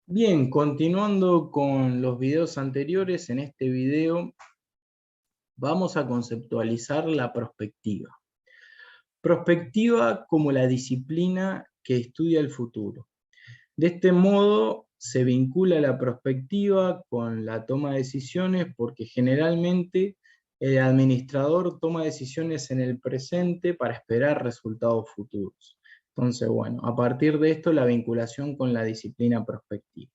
Bien, continuando con los videos anteriores, en este video vamos a conceptualizar la prospectiva. Prospectiva como la disciplina que estudia el futuro. De este modo se vincula la prospectiva con la toma de decisiones porque generalmente el administrador toma decisiones en el presente para esperar resultados futuros. Entonces, bueno, a partir de esto la vinculación con la disciplina prospectiva.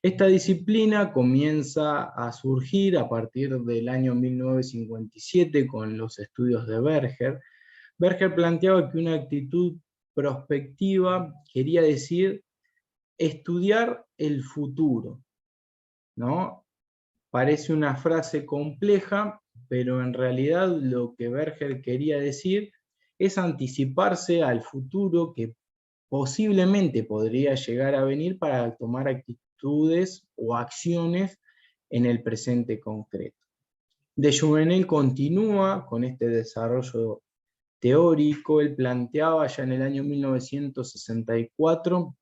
Esta disciplina comienza a surgir a partir del año 1957 con los estudios de Berger. Berger planteaba que una actitud prospectiva quería decir estudiar el futuro, ¿no? Parece una frase compleja, pero en realidad lo que Berger quería decir es anticiparse al futuro que posiblemente podría llegar a venir para tomar actitudes o acciones en el presente concreto. De Jouvenel continúa con este desarrollo teórico. Él planteaba ya en el año 1964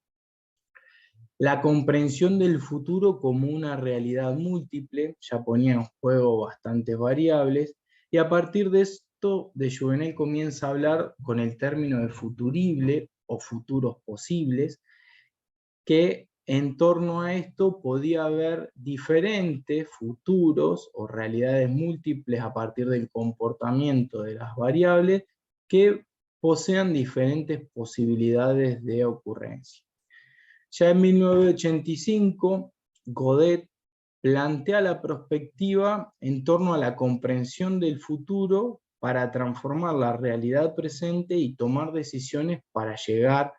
la comprensión del futuro como una realidad múltiple, ya ponía en juego bastantes variables, y a partir de esto, de Jouvenel comienza a hablar con el término de futurible o futuros posibles, que en torno a esto podía haber diferentes futuros o realidades múltiples a partir del comportamiento de las variables que posean diferentes posibilidades de ocurrencia. Ya en 1985, Godet plantea la prospectiva en torno a la comprensión del futuro para transformar la realidad presente y tomar decisiones para llegar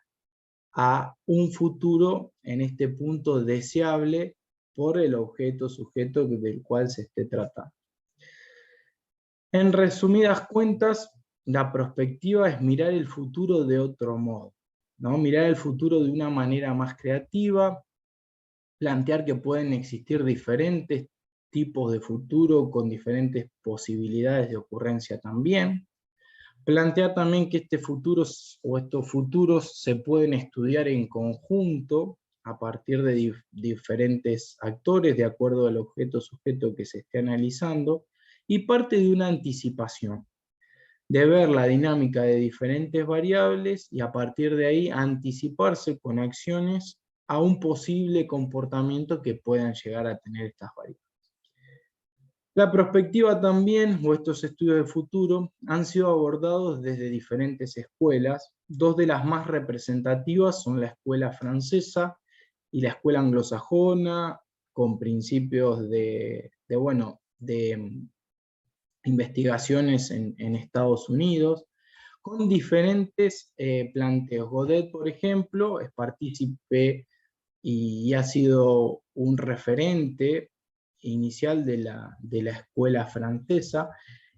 a un futuro, en este punto, deseable por el objeto sujeto del cual se esté tratando. En resumidas cuentas, la prospectiva es mirar el futuro de otro modo, ¿no? Mirar el futuro de una manera más creativa, plantear que pueden existir diferentes tipos de futuro con diferentes posibilidades de ocurrencia también. Plantea también que estos futuros se pueden estudiar en conjunto a partir de diferentes actores de acuerdo al objeto sujeto que se esté analizando, y parte de una anticipación, de ver la dinámica de diferentes variables y a partir de ahí anticiparse con acciones a un posible comportamiento que puedan llegar a tener estas variables. La prospectiva también, o estos estudios de futuro, han sido abordados desde diferentes escuelas. Dos de las más representativas son la escuela francesa y la escuela anglosajona, con principios de investigaciones en Estados Unidos, con diferentes planteos. Godet, por ejemplo, es partícipe y ha sido un referente inicial de la escuela francesa.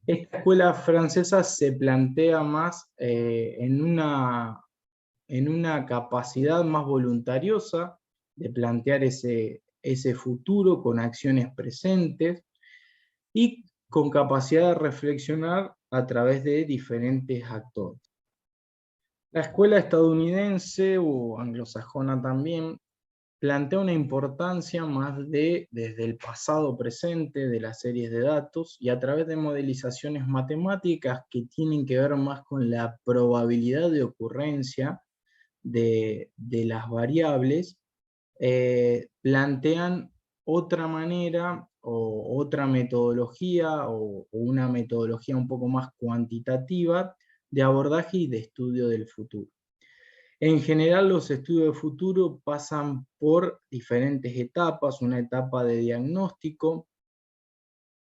Esta escuela francesa se plantea más en una capacidad más voluntariosa de plantear ese futuro con acciones presentes y con capacidad de reflexionar a través de diferentes actores. La escuela estadounidense o anglosajona también plantea una importancia más desde el pasado presente de las series de datos y a través de modelizaciones matemáticas que tienen que ver más con la probabilidad de ocurrencia de las variables, plantean otra manera o otra metodología o una metodología un poco más cuantitativa de abordaje y de estudio del futuro. En general, los estudios de futuro pasan por diferentes etapas, una etapa de diagnóstico,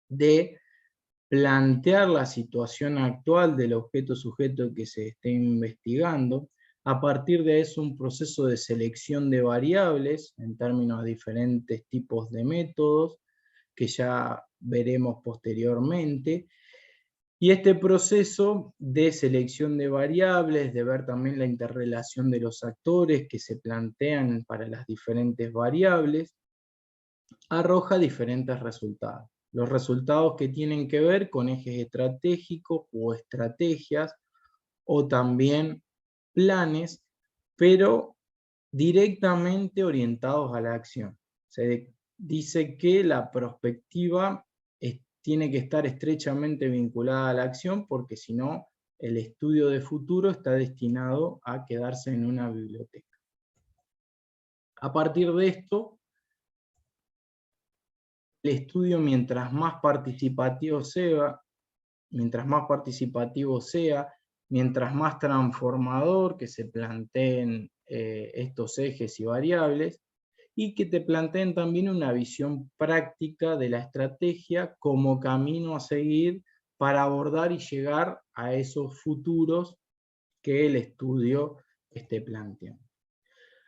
de plantear la situación actual del objeto sujeto que se esté investigando. A partir de eso, un proceso de selección de variables en términos de diferentes tipos de métodos que ya veremos posteriormente. Y este proceso de selección de variables, de ver también la interrelación de los actores que se plantean para las diferentes variables, arroja diferentes resultados. Los resultados que tienen que ver con ejes estratégicos o estrategias, o también planes, pero directamente orientados a la acción. Se dice que la prospectiva tiene que estar estrechamente vinculada a la acción, porque si no, el estudio de futuro está destinado a quedarse en una biblioteca. A partir de esto, el estudio, mientras más participativo sea, mientras más transformador, que se planteen estos ejes y variables, y que te planteen también una visión práctica de la estrategia como camino a seguir para abordar y llegar a esos futuros que el estudio esté planteando.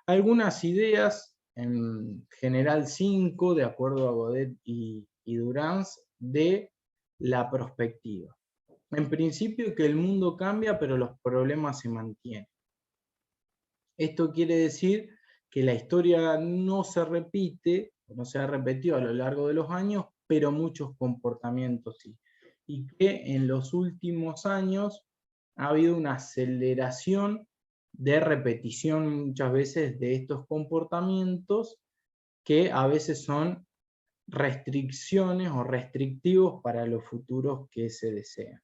Algunas ideas, en general 5, de acuerdo a Godet y Durans, de la prospectiva. En principio, que el mundo cambia, pero los problemas se mantienen. Esto quiere decir que la historia no se repite, no se ha repetido a lo largo de los años, pero muchos comportamientos sí. Y que en los últimos años ha habido una aceleración de repetición muchas veces de estos comportamientos que a veces son restricciones o restrictivos para los futuros que se desean.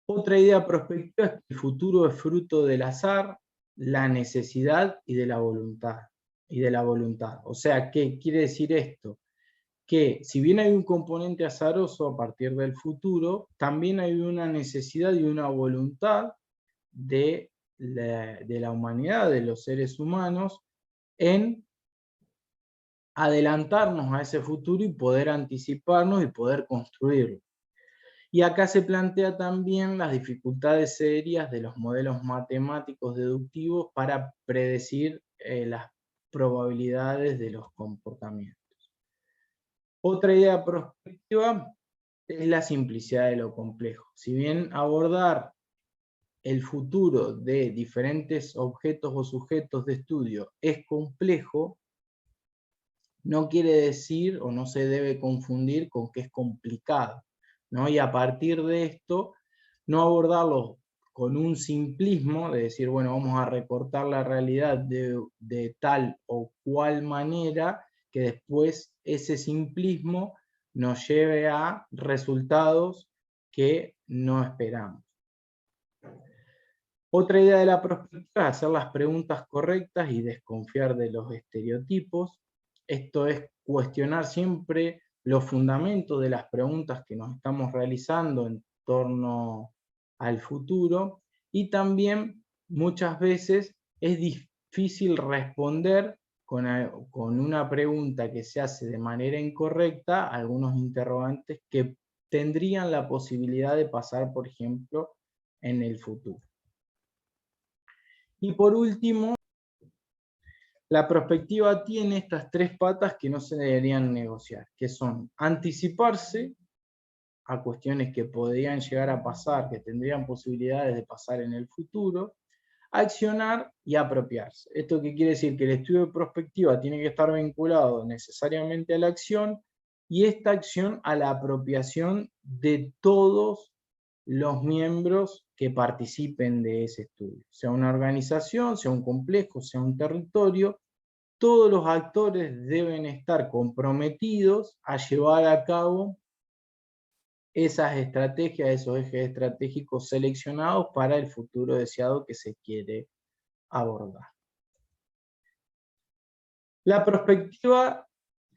Otra idea prospectiva es que el futuro es fruto del azar, la necesidad y de la voluntad. O sea, ¿qué quiere decir esto? Que si bien hay un componente azaroso a partir del futuro, también hay una necesidad y una voluntad de la humanidad, de los seres humanos, en adelantarnos a ese futuro y poder anticiparnos y poder construirlo. Y acá se plantea también las dificultades serias de los modelos matemáticos deductivos para predecir las probabilidades de los comportamientos. Otra idea prospectiva es la simplicidad de lo complejo. Si bien abordar el futuro de diferentes objetos o sujetos de estudio es complejo, no quiere decir o no se debe confundir con que es complicado, ¿no? Y a partir de esto, no abordarlo con un simplismo, de decir, bueno, vamos a recortar la realidad de tal o cual manera, que después ese simplismo nos lleve a resultados que no esperamos. Otra idea de la prospectiva es hacer las preguntas correctas y desconfiar de los estereotipos. Esto es cuestionar siempre los fundamentos de las preguntas que nos estamos realizando en torno al futuro, y también muchas veces es difícil responder con una pregunta que se hace de manera incorrecta a algunos interrogantes que tendrían la posibilidad de pasar, por ejemplo, en el futuro. Y por último, la prospectiva tiene estas 3 patas que no se deberían negociar, que son anticiparse a cuestiones que podrían llegar a pasar, que tendrían posibilidades de pasar en el futuro, accionar y apropiarse. ¿Esto qué quiere decir? Que el estudio de prospectiva tiene que estar vinculado necesariamente a la acción, y esta acción a la apropiación de todos los miembros que participen de ese estudio, sea una organización, sea un complejo, sea un territorio. Todos los actores deben estar comprometidos a llevar a cabo esas estrategias, esos ejes estratégicos seleccionados para el futuro deseado que se quiere abordar. La prospectiva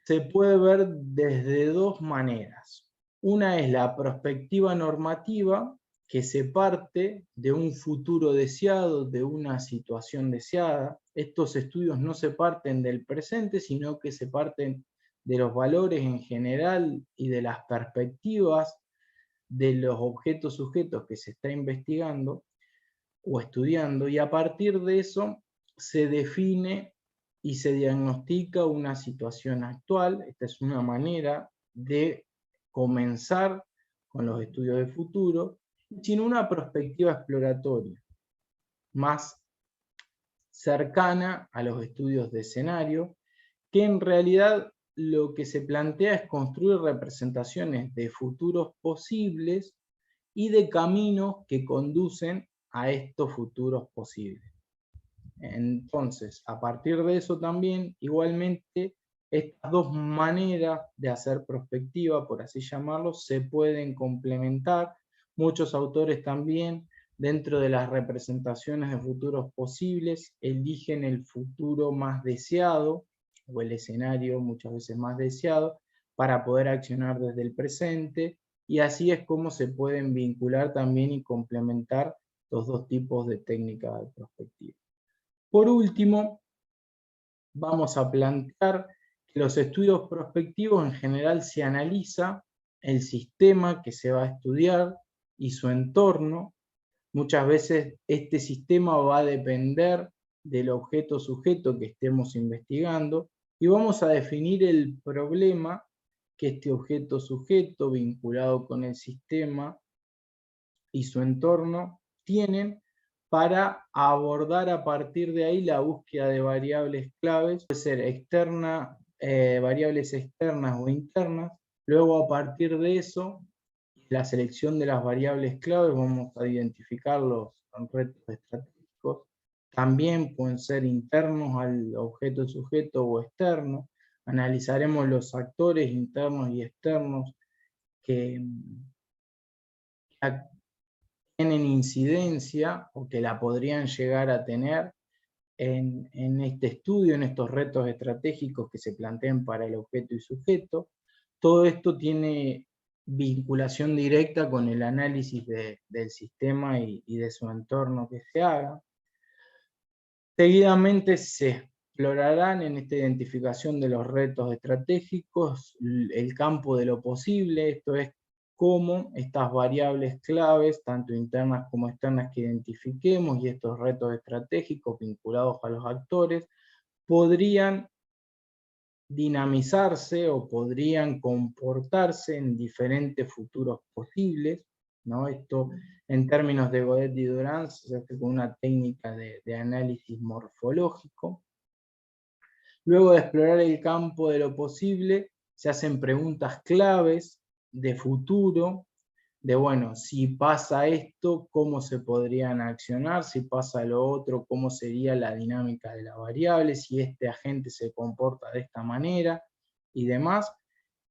se puede ver desde 2 maneras. Una es la prospectiva normativa, que se parte de un futuro deseado, de una situación deseada. Estos estudios no se parten del presente, sino que se parten de los valores en general y de las perspectivas de los objetos sujetos que se está investigando o estudiando, y a partir de eso se define y se diagnostica una situación actual. Esta es una manera de comenzar con los estudios de futuro, sin una perspectiva exploratoria, más cercana a los estudios de escenario, que en realidad lo que se plantea es construir representaciones de futuros posibles y de caminos que conducen a estos futuros posibles. Entonces, a partir de eso también, igualmente, estas dos maneras de hacer prospectiva, por así llamarlo, se pueden complementar. Muchos autores también, dentro de las representaciones de futuros posibles, eligen el futuro más deseado, o el escenario muchas veces más deseado, para poder accionar desde el presente, y así es como se pueden vincular también y complementar los dos tipos de técnicas de prospectiva. Por último, vamos a plantear que los estudios prospectivos en general se analiza el sistema que se va a estudiar y su entorno. Muchas veces este sistema va a depender del objeto sujeto que estemos investigando y vamos a definir el problema que este objeto sujeto vinculado con el sistema y su entorno tienen para abordar a partir de ahí la búsqueda de variables claves, puede ser variables externas o internas. Luego, a partir de eso, la selección de las variables claves, vamos a identificar los retos estratégicos. También pueden ser internos al objeto sujeto o externos. Analizaremos los actores internos y externos que tienen incidencia o que la podrían llegar a tener en este estudio, en estos retos estratégicos que se plantean para el objeto y sujeto. Todo esto tiene vinculación directa con el análisis del sistema y de su entorno que se haga. Seguidamente se explorarán en esta identificación de los retos estratégicos el campo de lo posible, esto es, cómo estas variables claves, tanto internas como externas que identifiquemos, y estos retos estratégicos vinculados a los actores, podrían dinamizarse o podrían comportarse en diferentes futuros posibles, ¿no? Esto en términos de Godet y Durán se hace con una técnica de análisis morfológico. Luego de explorar el campo de lo posible, se hacen preguntas claves de futuro, de bueno, si pasa esto, ¿cómo se podrían accionar? Si pasa lo otro, ¿cómo sería la dinámica de la variable? Si este agente se comporta de esta manera y demás.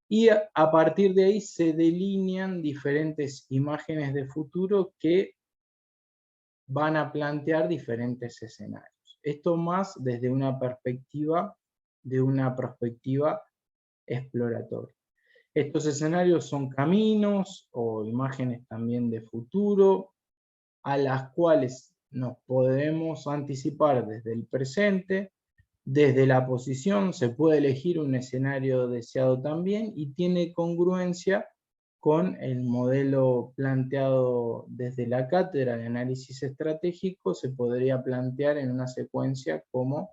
Y a partir de ahí se delinean diferentes imágenes de futuro que van a plantear diferentes escenarios. Esto más desde una perspectiva de una prospectiva exploratoria. Estos escenarios son caminos o imágenes también de futuro a las cuales nos podemos anticipar desde el presente. Desde la posición se puede elegir un escenario deseado también y tiene congruencia con el modelo planteado desde la cátedra de análisis estratégico. Se podría plantear en una secuencia como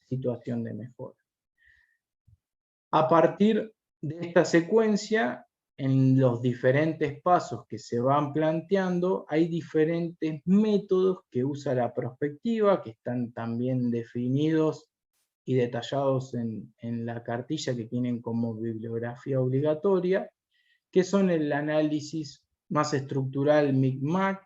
situación de mejora. A partir de esta secuencia, en los diferentes pasos que se van planteando, hay diferentes métodos que usa la prospectiva, que están también definidos y detallados en la cartilla que tienen como bibliografía obligatoria, que son el análisis más estructural MIC-MAC,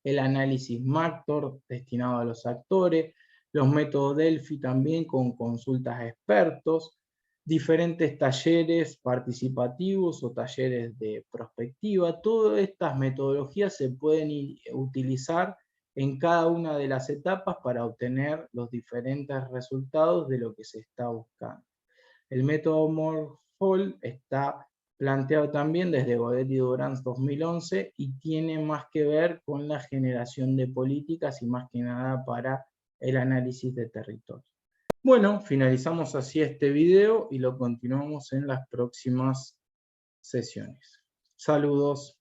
el análisis MACTOR destinado a los actores, los métodos Delphi también con consultas a expertos, diferentes talleres participativos o talleres de prospectiva. Todas estas metodologías se pueden utilizar en cada una de las etapas para obtener los diferentes resultados de lo que se está buscando. El método Morphol está planteado también desde Godet y Durán 2011 y tiene más que ver con la generación de políticas y más que nada para el análisis de territorio. Bueno, finalizamos así este video y lo continuamos en las próximas sesiones. Saludos.